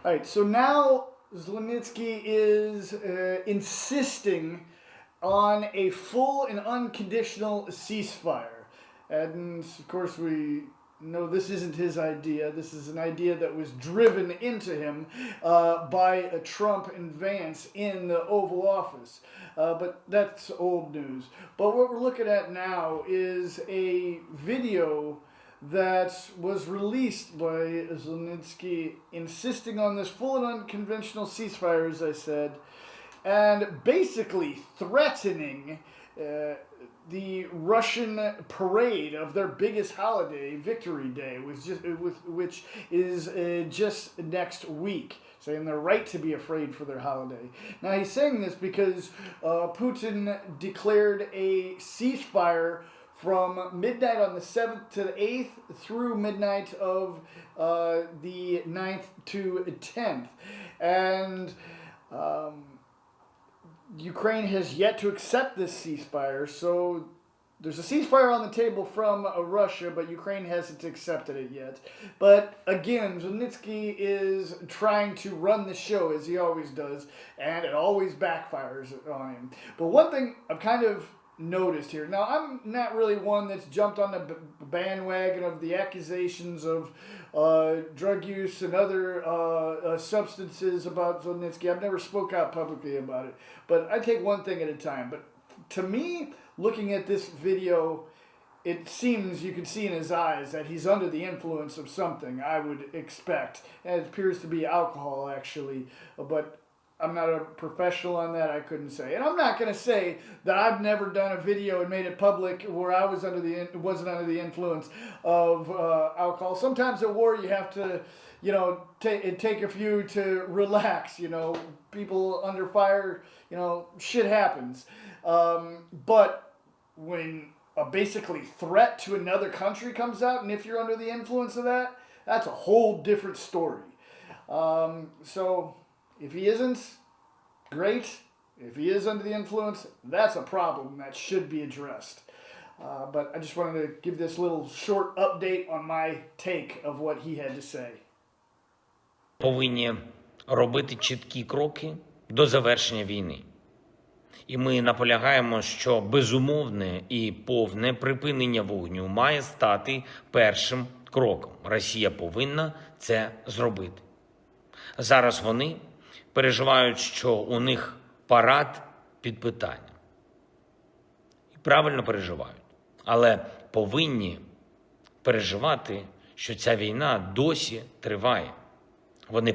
All right, so now Zelensky is insisting on a full and unconditional ceasefire. And of course, we know this isn't his idea. This is an idea that was driven into him by Trump and Vance in the Oval Office. But that's old news. But what we're looking at now is a video that was released by Zelensky insisting on this full and unconventional ceasefire, as I said, and basically threatening the Russian parade of their biggest holiday, Victory Day, which is just next week, saying they're right to be afraid for their holiday. Now, he's saying this because Putin declared a ceasefire from midnight on the 7th to the 8th through midnight of the 9th to 10th. And Ukraine has yet to accept this ceasefire, so there's a ceasefire on the table from Russia, but Ukraine hasn't accepted it yet. But again, Zelensky is trying to run the show, as he always does, and it always backfires on him. But one thing I've kind of noticed here. Now, I'm not really one that's jumped on the bandwagon of the accusations of drug use and other substances about Zelensky. I've never spoke out publicly about it, but I take one thing at a time. But to me, looking at this video, it seems you can see in his eyes that he's under the influence of something, I would expect. And it appears to be alcohol, actually, but I'm not a professional on that, I couldn't say. And I'm not going to say that I've never done a video and made it public where I was wasn't under the influence of alcohol. Sometimes at war you have to, take a few to relax, people under fire, shit happens. But when a basically threat to another country comes out, and if you're under the influence of that, that's a whole different story. So if he isn't, great. If he is under the influence, that's a problem that should be addressed. But I just wanted to give this little short update on my take of what he had to say. Повинні робити чіткі кроки до завершення війни. І ми наполягаємо, що безумовне і повне припинення вогню має стати першим кроком. Росія повинна це зробити. Зараз вони переживають, що у них парад під питанням. І правильно переживають. Але повинні переживати, що ця війна досі триває. Вони